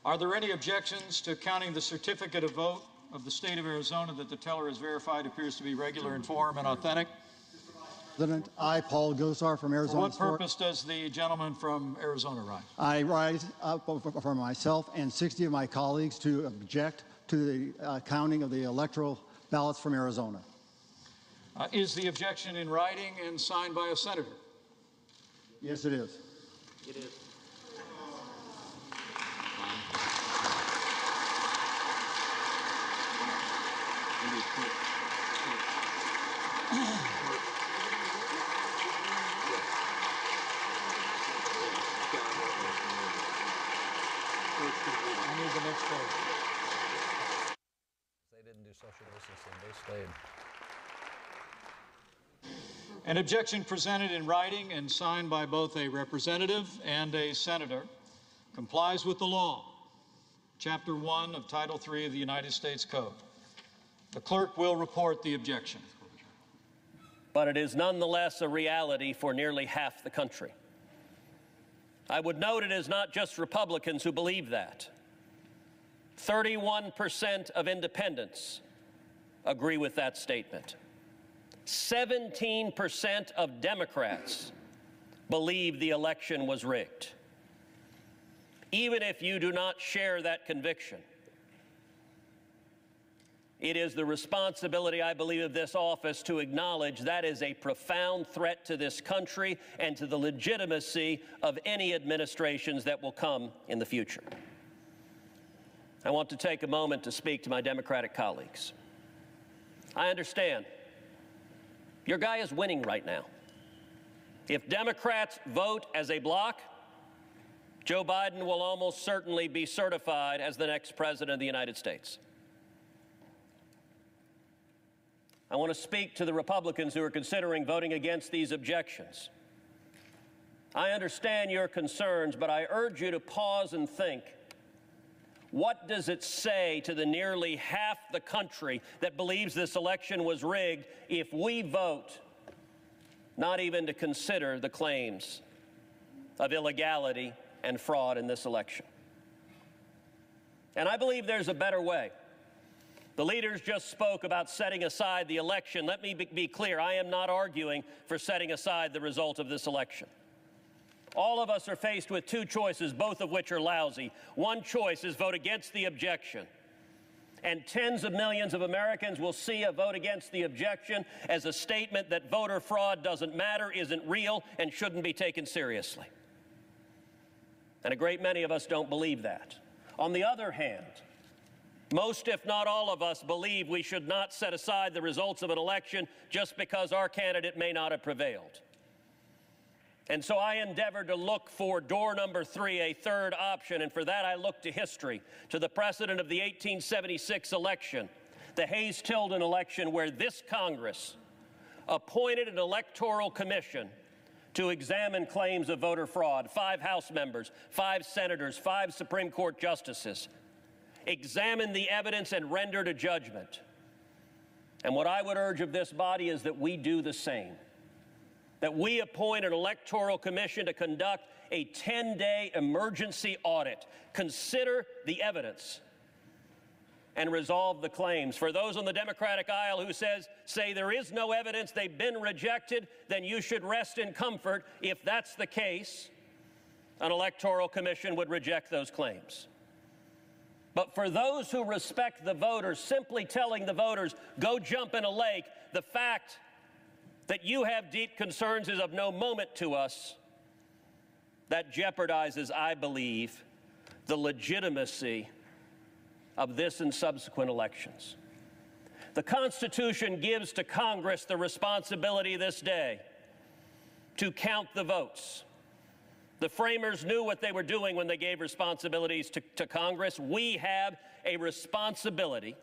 Are there any objections to counting the certificate of vote of the state of Arizona that the teller has verified appears to be regular in form and authentic? President, I, Paul Gosar from Arizona. For what purpose does the gentleman from Arizona rise? I rise up for myself and 60 of my colleagues to object to the counting of the electoral ballots from Arizona. Is the objection in writing and signed by a senator? Yes, it is. It is. I need the next page. They didn't do social distancing, they stayed. An objection presented in writing and signed by both a representative and a senator complies with the law, Chapter 1 of Title 3 of the United States Code. The clerk will report the objection. But it is nonetheless a reality for nearly half the country. I would note it is not just Republicans who believe that. 31% of independents agree with that statement. 17% of Democrats believe the election was rigged. Even if you do not share that conviction, it is the responsibility, I believe, of this office to acknowledge that is a profound threat to this country and to the legitimacy of any administrations that will come in the future. I want to take a moment to speak to my Democratic colleagues. I understand your guy is winning right now. If Democrats vote as a bloc, Joe Biden will almost certainly be certified as the next president of the United States. I want to speak to the Republicans who are considering voting against these objections. I understand your concerns, but I urge you to pause and think. What does it say to the nearly half the country that believes this election was rigged if we vote not even to consider the claims of illegality and fraud in this election? And I believe there's a better way. The leaders just spoke about setting aside the election. Let me be clear, I am not arguing for setting aside the result of this election. All of us are faced with two choices, both of which are lousy. One choice is vote against the objection. And tens of millions of Americans will see a vote against the objection as a statement that voter fraud doesn't matter, isn't real, and shouldn't be taken seriously. And a great many of us don't believe that. On the other hand, most, if not all of us, believe we should not set aside the results of an election just because our candidate may not have prevailed. And so I endeavored to look for door number 3, a third option, and for that I looked to history, to the precedent of the 1876 election, the Hayes-Tilden election, where this Congress appointed an electoral commission to examine claims of voter fraud. 5 House members, 5 senators, 5 Supreme Court justices examined the evidence and rendered a judgment. And what I would urge of this body is that we do the same. That we appoint an electoral commission to conduct a 10-day emergency audit, consider the evidence, and resolve the claims. For those on the Democratic aisle who say there is no evidence, they've been rejected, then you should rest in comfort. If that's the case, an electoral commission would reject those claims. But for those who respect the voters, simply telling the voters, go jump in a lake, the fact that you have deep concerns is of no moment to us. That jeopardizes, I believe, the legitimacy of this and subsequent elections. The Constitution gives to Congress the responsibility this day to count the votes. The framers knew what they were doing when they gave responsibilities to Congress. We have a responsibility,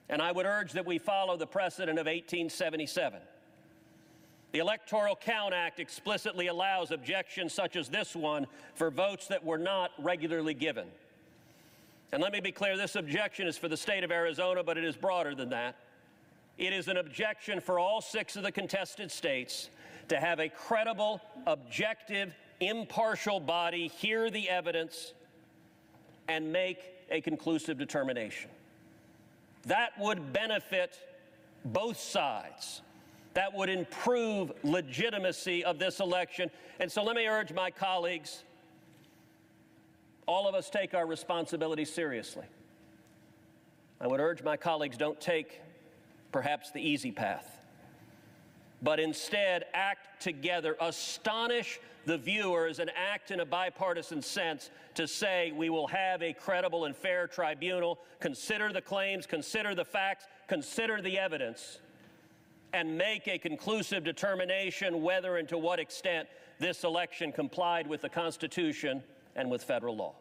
and I would urge that we follow the precedent of 1877. The Electoral Count Act explicitly allows objections such as this one for votes that were not regularly given. And let me be clear, this objection is for the state of Arizona, but it is broader than that. It is an objection for all 6 of the contested states to have a credible, objective, impartial body hear the evidence and make a conclusive determination. That would benefit both sides. That would improve legitimacy of this election. And so let me urge my colleagues, all of us take our responsibility seriously. I would urge my colleagues, don't take perhaps the easy path, but instead act together, astonish the viewers, and act in a bipartisan sense to say we will have a credible and fair tribunal, consider the claims, consider the facts, consider the evidence, and make a conclusive determination whether and to what extent this election complied with the Constitution and with federal law.